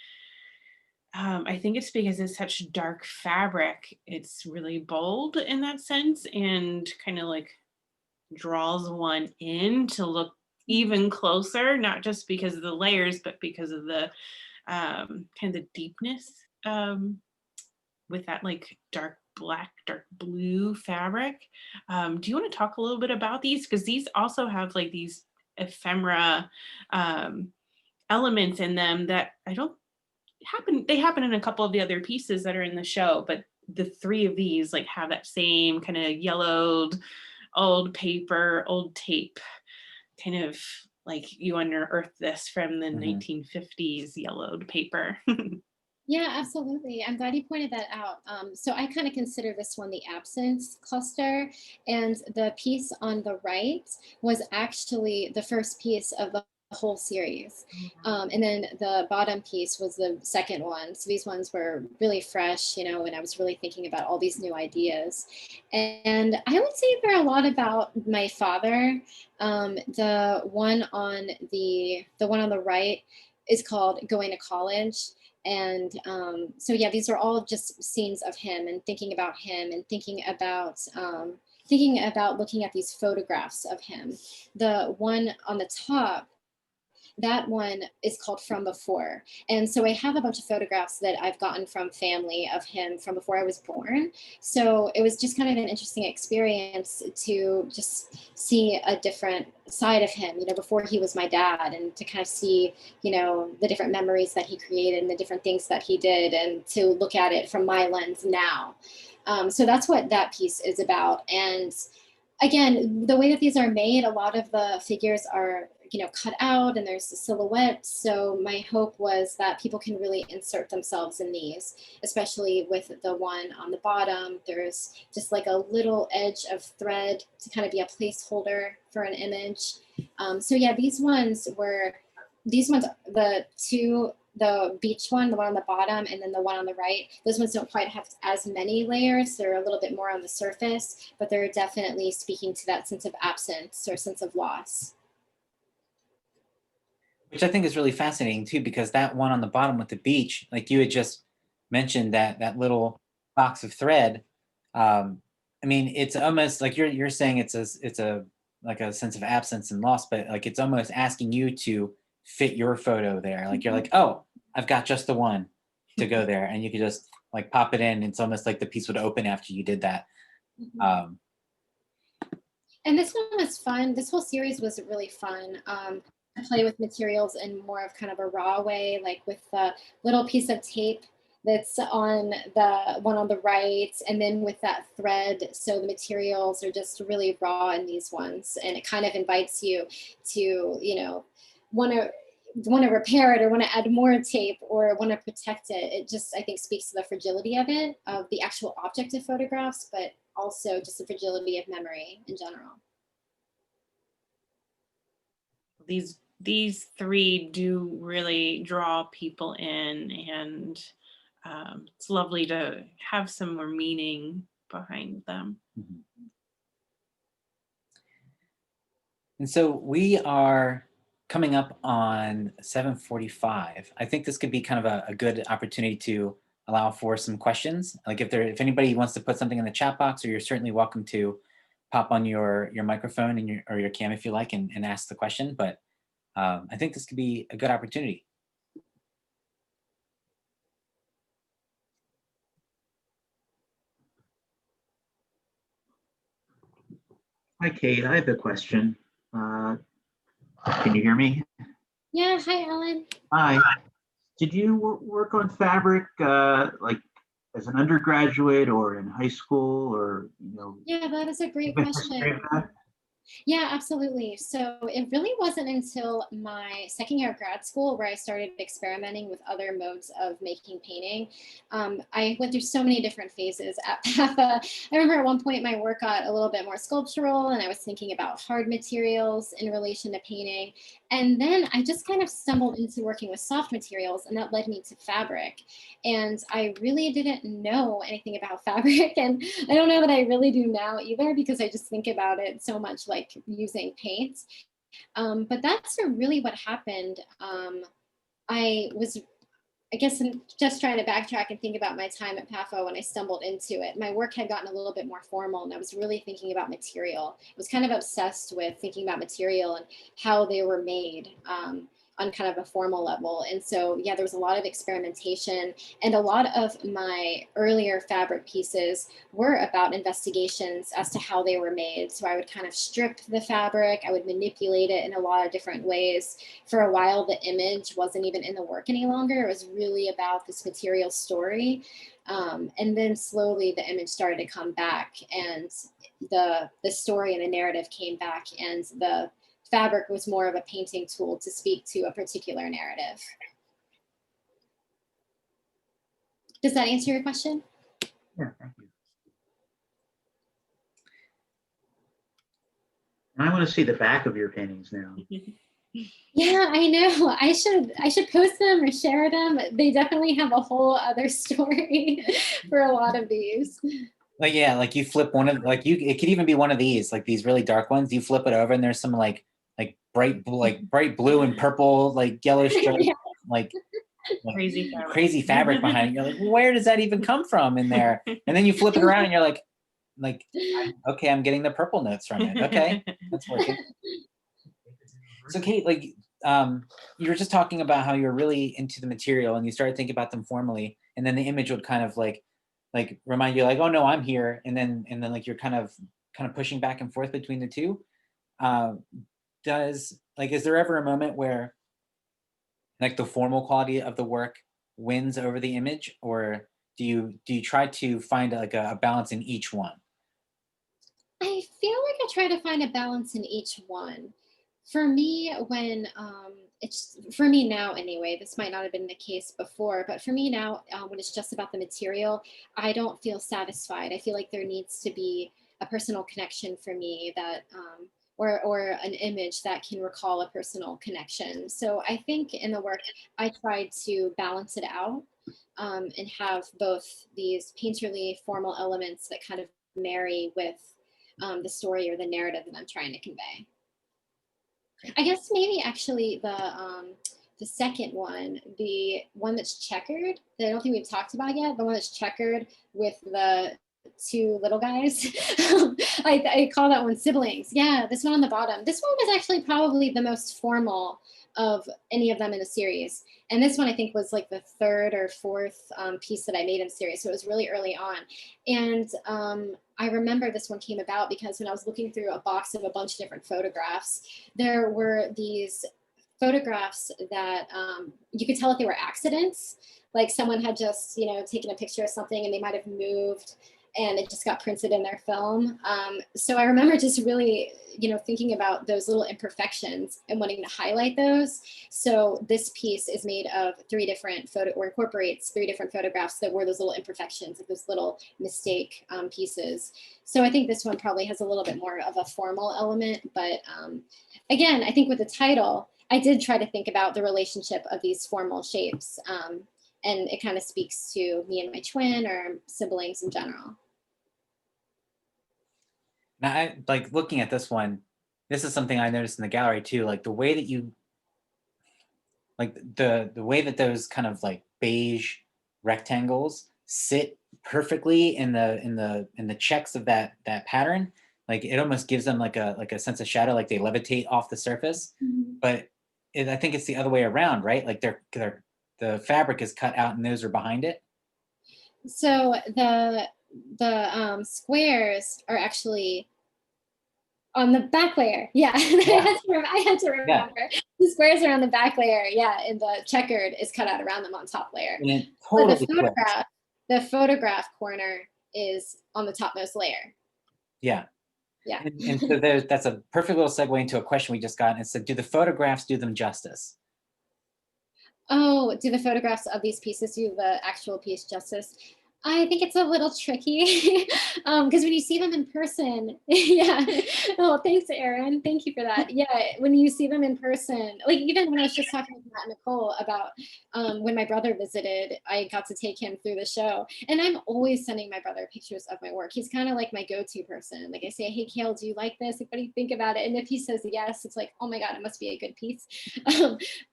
it's because it's such dark fabric. It's really bold in that sense, and kind of like draws one in to look even closer, not just because of the layers, but because of the kind of the deepness with that like dark black, dark blue fabric. Do you want to talk a little bit about these? Because these also have like these ephemera um, elements in them that I don't they happen in a couple of the other pieces that are in the show, but the three of these like have that same kind of yellowed old paper, old tape, kind of like you unearthed this from the Mhm. 1950s yellowed paper. Yeah, absolutely. I'm glad you pointed that out. So I kind of consider this one the absence cluster, and the piece on the right was actually the first piece of the whole series. And then the bottom piece was the second one. So these ones were really fresh, and I was really thinking about all these new ideas. And I would say they're a lot about my father. The one on the right is called Going to College. And so yeah, these are all just scenes of him and thinking about him and thinking about looking at these photographs of him. The one on the top, that one is called From Before. And so I have a bunch of photographs that I've gotten from family of him from before I was born. So it was just kind of an interesting experience to just see a different side of him, before he was my dad, and to kind of see, the different memories that he created and the different things that he did, and to look at it from my lens now. So that's what that piece is about. And again, the way that these are made, a lot of the figures are, cut out, and there's a silhouette. So my hope was that people can really insert themselves in these, especially with the one on the bottom. There's just like a little edge of thread to kind of be a placeholder for an image. So yeah, these ones, the beach one, the one on the bottom, and then the one on the right, those ones don't quite have as many layers. They're a little bit more on the surface, but they're definitely speaking to that sense of absence or sense of loss. which I think is really fascinating too, because that one on the bottom with the beach, like you had just mentioned, that little box of thread. I mean, it's almost like you're saying it's a like a sense of absence and loss, but like it's almost asking you to fit your photo there. Like you're like, oh, I've got just the one to go there, and you could just like pop it in. It's almost like the piece would open after you did that. Um, And this one was fun. This whole series was really fun. To play with materials in more of kind of a raw way, like with the little piece of tape that's on the one on the right, and then with that thread. So the materials are just really raw in these ones, and it kind of invites you to, want to repair it or want to add more tape or want to protect it. It just, I think, speaks to the fragility of it, of the actual object of photographs, but also just the fragility of memory in general. These three do really draw people in, and it's lovely to have some more meaning behind them. mhm. And so we are coming up on 7:45. I think this could be kind of a good opportunity to allow for some questions. Like if anybody wants to put something in the chat box, or you're certainly welcome to pop on your microphone and your cam if you like, and ask the question. But I think this could be a good opportunity. Hi, Kate. I have a question. Can you hear me? Yeah, hi, Ellen. Hi. Did you work on fabric like as an undergraduate or in high school, or Yeah, that is a great even history question. of that? Yeah, absolutely. So it really wasn't until my second year of grad school where I started experimenting with other modes of making painting. I went through so many different phases at PAFA. I remember at one point my work got a little bit more sculptural, and I was thinking about hard materials in relation to painting. And then I just kind of stumbled into working with soft materials, and that led me to fabric. And I really didn't know anything about fabric. And I don't know that I really do now either, because I just think about it so much like using paint. But that's really what happened. I was, I guess I'm just trying to backtrack and think about my time at PAFO when I stumbled into it. My work had gotten a little bit more formal, and I was really thinking about material. I was kind of obsessed with thinking about material and how they were made. On kind of a formal level. And so, yeah, there was a lot of experimentation, and a lot of my earlier fabric pieces were about investigations as to how they were made. So I would kind of strip the fabric, I would manipulate it in a lot of different ways. For a while, the image wasn't even in the work any longer. It was really about this material story. And then slowly the image started to come back, and the story and the narrative came back, and the fabric was more of a painting tool to speak to a particular narrative. Does that answer your question? Yeah, thank you. And I want to see the back of your paintings now. Yeah, I know. I should post them or share them. They definitely have a whole other story for a lot of these. Like yeah, like you flip one of like it could even be one of these, like these really dark ones. You flip it over, and there's some like bright blue and purple, like yellow stripes, Yeah. like Crazy fabric behind it. You're like, where does that even come from in there? And then you flip it around, and you're like okay, I'm getting the purple notes from it. Okay, that's working. So Kate, like you were just talking about how you're really into the material, and you started thinking about them formally, and then the image would kind of like remind you like, oh no, I'm here, and then like you're kind of pushing back and forth between the two. Does like, is there ever a moment where like the formal quality of the work wins over the image, or do you try to find like a balance in each one? I feel like I try to find a balance in each one. For me, when it's for me now anyway, this might not have been the case before, but for me now, when it's just about the material, I don't feel satisfied. I feel like there needs to be a personal connection for me that, or an image that can recall a personal connection. So I think in the work, I tried to balance it out, and have both these painterly formal elements that kind of marry with the story or the narrative that I'm trying to convey. I guess maybe actually the second one, the one that's checkered, that I don't think we've talked about yet, the one that's checkered with the two little guys. I call that one siblings. Yeah, this one on the bottom. This one was actually probably the most formal of any of them in the series. And this one I think was like the third or fourth piece that I made in the series. So it was really early on. And I remember this one came about because when I was looking through a box of a bunch of different photographs, there were these photographs that you could tell that they were accidents. Like someone had just, taken a picture of something and they might have moved and it just got printed in their film. So I remember just really, thinking about those little imperfections and wanting to highlight those. So this piece is made of incorporates 3 different photographs that were those little imperfections, of those little mistake pieces. So I think this one probably has a little bit more of a formal element, but again, I think with the title, I did try to think about the relationship of these formal shapes. And it kind of speaks to me and my twin or siblings in general. Now, I like looking at this one. This is something I noticed in the gallery too. Like the way that you, like the way that those kind of like beige rectangles sit perfectly in the checks of that pattern. Like it almost gives them like a sense of shadow, like they levitate off the surface. Mm-hmm. But I think it's the other way around, right? Like the fabric is cut out and those are behind it. So the squares are actually on the back layer. Yeah, Yeah. I had to remember. Yeah. The squares are on the back layer. Yeah, and the checkered is cut out around them on top layer. And it But totally flips. the photograph corner is on the topmost layer. Yeah. Yeah. And so that's a perfect little segue into a question we just got. And it said, do the photographs do them justice? Oh, do the photographs of these pieces do the actual piece justice? I think it's a little tricky because when you see them in person, yeah. Oh, thanks, Erin. Thank you for that. Yeah, when you see them in person, like even when I was just talking with Matt and Nicole about when my brother visited, I got to take him through the show. And I'm always sending my brother pictures of my work. He's kind of like my go-to person. Like I say, hey, Kale, do you like this? Like, what do you think about it? And if he says yes, it's like, oh my God, it must be a good piece.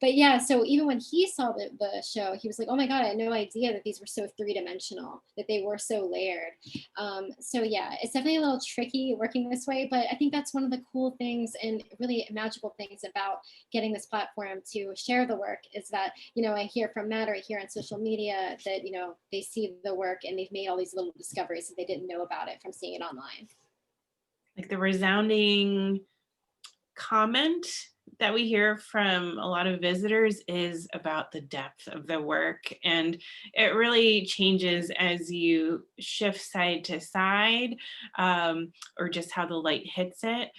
But yeah, so even when he saw the show, he was like, oh my God, I had no idea that these were so three-dimensional, that they were so layered. So yeah, it's definitely a little tricky working this way, but I think that's one of the cool things and really magical things about getting this platform to share the work is that, I hear from Matt or I hear on social media that, they see the work and they've made all these little discoveries that they didn't know about it from seeing it online. Like the resounding comment that we hear from a lot of visitors is about the depth of the work, and it really changes as you shift side to side, or just how the light hits it.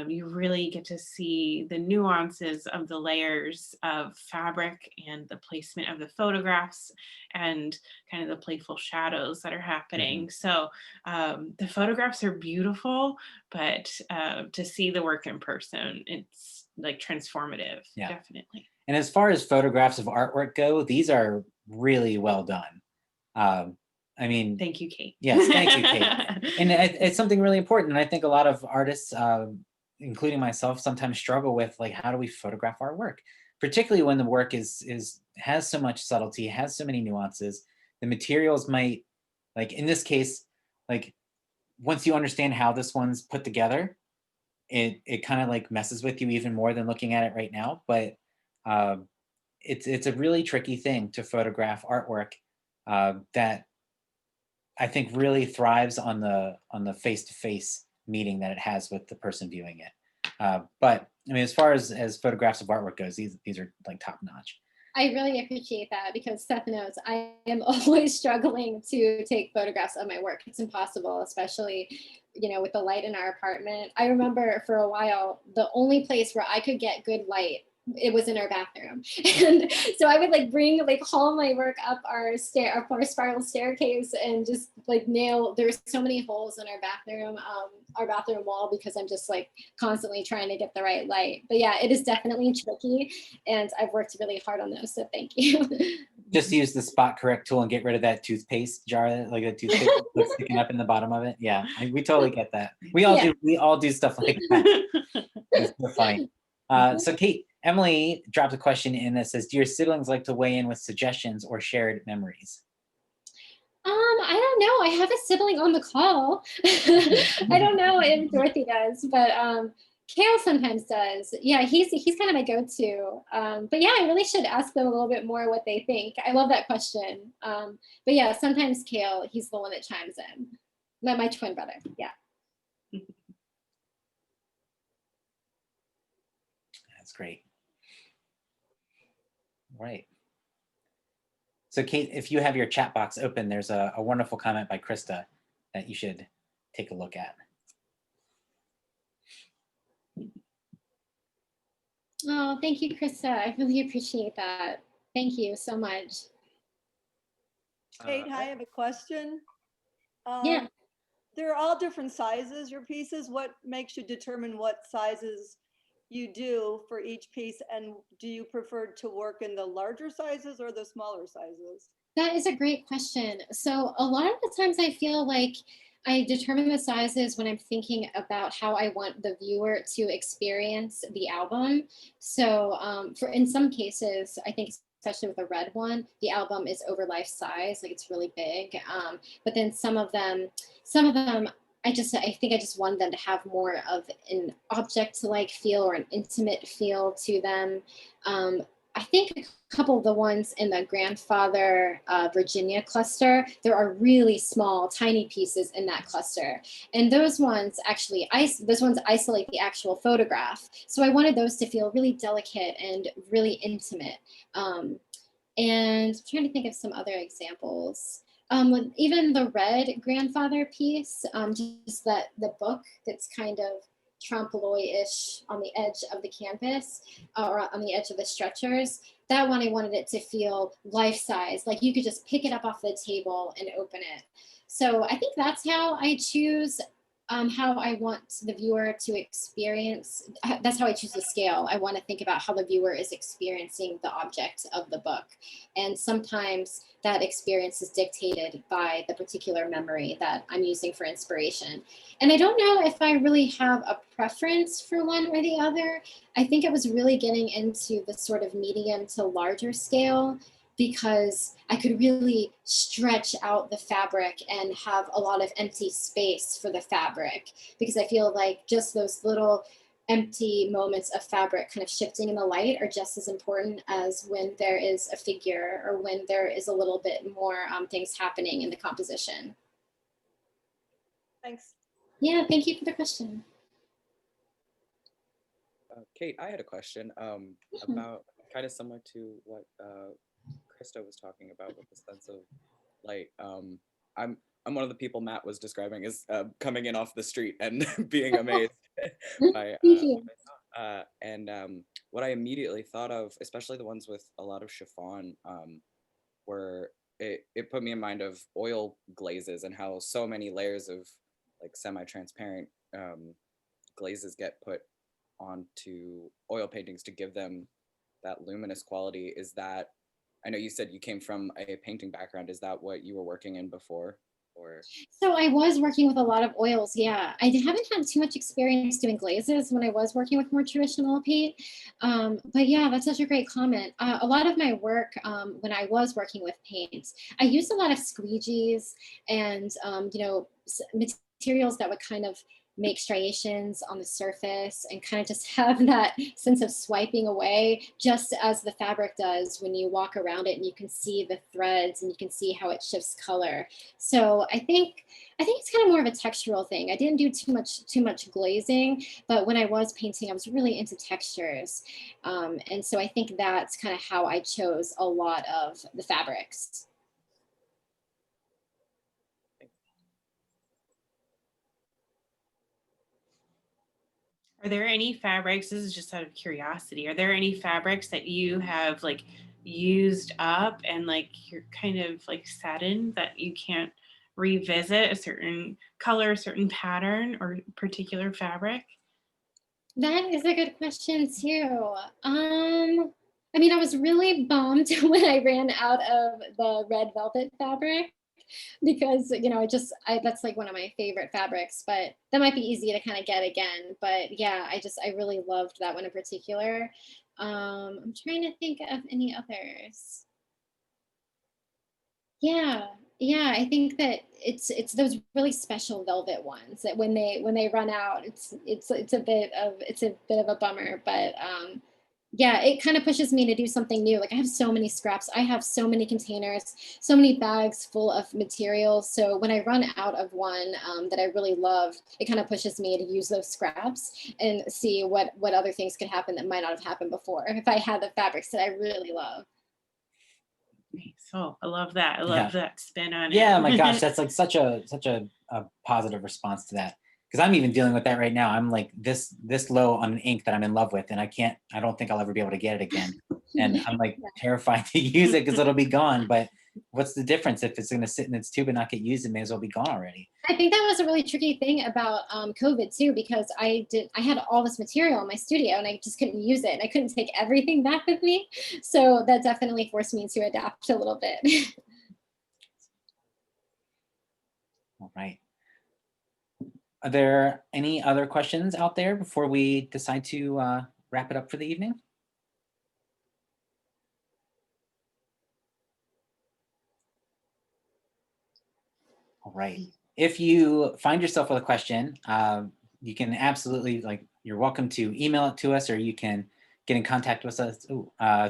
You really get to see the nuances of the layers of fabric and the placement of the photographs and kind of the playful shadows that are happening. So the photographs are beautiful, but to see the work in person, it's like transformative. Yeah. Definitely. And as far as photographs of artwork go, these are really well done. I mean, Thank you, Kate. Yes, thank you, Kate. And it's something really important. And I think a lot of artists, including myself, sometimes struggle with like, how do we photograph our work? Particularly when the work has so much subtlety, has so many nuances. The materials might, like in this case, like once you understand how this one's put together, it kind of like messes with you even more than looking at it right now. But it's a really tricky thing to photograph artwork that I think really thrives on the face-to-face meeting that it has with the person viewing it. But I mean, as far as photographs of artwork goes, these are like top notch. I really appreciate that because Seth knows I am always struggling to take photographs of my work. It's impossible, especially, with the light in our apartment. I remember for a while, the only place where I could get good light, it was in our bathroom. And so I would haul my work up our spiral staircase and just nail, there's so many holes in our bathroom wall because I'm just constantly trying to get the right light. But yeah, it is definitely tricky and I've worked really hard on those. So thank you. Just use the spot correct tool and get rid of that toothpaste jar, like a toothpaste that's sticking up in the bottom of it. Yeah, we totally get that. We all do stuff like that. It's so funny. So Kate, Emily dropped a question in that says, do your siblings like to weigh in with suggestions or shared memories? I don't know. I have a sibling on the call. I don't know if Dorothy does, but Kale sometimes does. Yeah, he's kind of my go-to. But yeah, I really should ask them a little bit more what they think. I love that question. But yeah, sometimes Kale, he's the one that chimes in. My twin brother. Yeah. That's great. Right. So Kate, if you have your chat box open, there's a wonderful comment by Krista that you should take a look at. Oh, thank you, Krista. I really appreciate that. Thank you so much. Kate, I have a question. Yeah. They're all different sizes, your pieces. What makes you determine what sizes you do for each piece? And do you prefer to work in the larger sizes or the smaller sizes? That is a great question. So a lot of the times I feel like I determine the sizes when I'm thinking about how I want the viewer to experience the album. So for in some cases, I think especially with the red one, the album is over life size, like it's really big. But then some of them, I think I just want them to have more of an object-like feel or an intimate feel to them. I think a couple of the ones in the grandfather Virginia cluster, there are really small, tiny pieces in that cluster. And those ones actually, those ones isolate the actual photograph. So I wanted those to feel really delicate and really intimate. And I'm trying to think of some other examples. Even the red grandfather piece, just that the book that's kind of trompe l'oeil-ish on the edge of the canvas or on the edge of the stretchers. That one, I wanted it to feel life-size, like you could just pick it up off the table and open it. So I think that's how I choose how I want the viewer to experience. That's how I choose the scale. I want to think about how the viewer is experiencing the object of the book. And sometimes that experience is dictated by the particular memory that I'm using for inspiration. And I don't know if I really have a preference for one or the other. I think it was really getting into the sort of medium to larger scale because I could really stretch out the fabric and have a lot of empty space for the fabric, because I feel like just those little empty moments of fabric kind of shifting in the light are just as important as when there is a figure or when there is a little bit more things happening in the composition. Thanks. Yeah, thank you for the question. Kate, I had a question about kind of similar to what Krista was talking about with the sense of light. I'm one of the people Matt was describing as coming in off the street and being amazed by Thank you. what I immediately thought of, especially the ones with a lot of chiffon, were it put me in mind of oil glazes and how so many layers of like semi-transparent glazes get put onto oil paintings to give them that luminous quality. Is that, I know you said you came from a painting background, is that what you were working in before? Or So I was working with a lot of oils. Yeah, haven't had too much experience doing glazes when I was working with more traditional paint. But yeah, that's such a great comment. A lot of my work when I was working with paints, I used a lot of squeegees and materials that would kind of make striations on the surface and kind of just have that sense of swiping away, just as the fabric does when you walk around it and you can see the threads and you can see how it shifts color. So I think it's kind of more of a textural thing. I didn't do too much glazing, but when I was painting, I was really into textures. And so I think that's kind of how I chose a lot of the fabrics. Are there any fabrics, this is just out of curiosity, are there any fabrics that you have like used up and like you're kind of like saddened that you can't revisit a certain color, certain pattern or particular fabric? That is a good question too. I mean, I was really bummed when I ran out of the red velvet fabric. because, you know, that's like one of my favorite fabrics, but that might be easy to kind of get again. But yeah, I really loved that one in particular. I'm trying to think of any others. Yeah, yeah, I think that it's those really special velvet ones that when they run out, it's a bit of a bummer, but yeah, it kind of pushes me to do something new. Like I have so many scraps, I have so many containers, so many bags full of materials. So when I run out of one that I really love, it kind of pushes me to use those scraps and see what other things could happen that might not have happened before if I had the fabrics that I really love. So I love that. I Yeah. love that spin on it. Yeah, my gosh, that's like such a positive response to that. Because I'm even dealing with that right now. I'm like this low on an ink that I'm in love with, and I don't think I'll ever be able to get it again. And I'm like terrified to use it because it'll be gone. But what's the difference if it's going to sit in its tube and not get used? It may as well be gone already. I think that was a really tricky thing about COVID too, because I had all this material in my studio and I just couldn't use it, and I couldn't take everything back with me. So that definitely forced me to adapt a little bit. All right. Are there any other questions out there before we decide to wrap it up for the evening? All right. If you find yourself with a question, you can absolutely, you're welcome to email it to us, or you can get in contact with us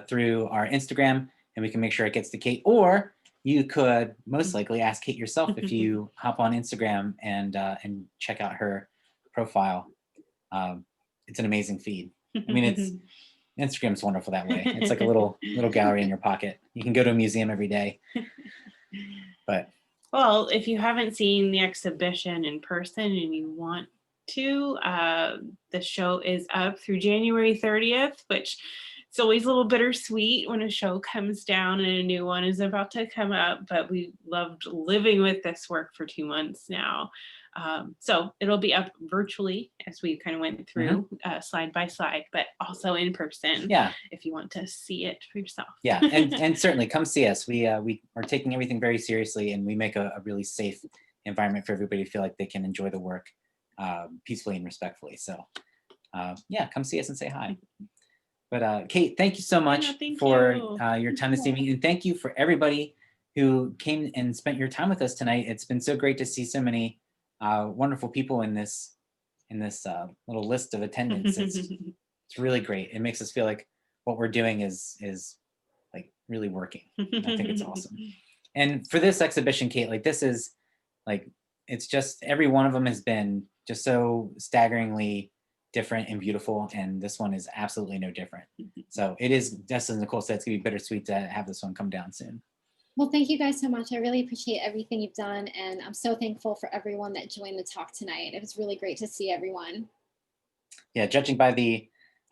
through our Instagram, and we can make sure it gets to Kate. Or you could most likely ask Kate yourself if you hop on Instagram and check out her profile. It's an amazing feed. I mean, Instagram's wonderful that way. It's like a little gallery in your pocket. You can go to a museum every day. But well, if you haven't seen the exhibition in person and you want to, the show is up through January 30th, which it's always a little bittersweet when a show comes down and a new one is about to come up, but we loved living with this work for 2 months now. So it'll be up virtually as we kind of went through slide by slide, but also in person. Yeah, if you want to see it for yourself. Yeah, and certainly come see us. We are taking everything very seriously, and we make a really safe environment for everybody to feel like they can enjoy the work peacefully and respectfully. So yeah, come see us and say hi. But Kate, thank you so much for your time this evening, and thank you for everybody who came and spent your time with us tonight. It's been so great to see so many wonderful people in this little list of attendance. It's really great. It makes us feel like what we're doing is like really working. And I think it's awesome. And for this exhibition, Kate, like this is like, it's just, every one of them has been just so staggeringly different and beautiful, and this one is absolutely no different. So it is, just as Nicole said, it's gonna be bittersweet to have this one come down soon. Well, thank you guys so much. I really appreciate everything you've done, and I'm so thankful for everyone that joined the talk tonight. It was really great to see everyone. Yeah, judging by the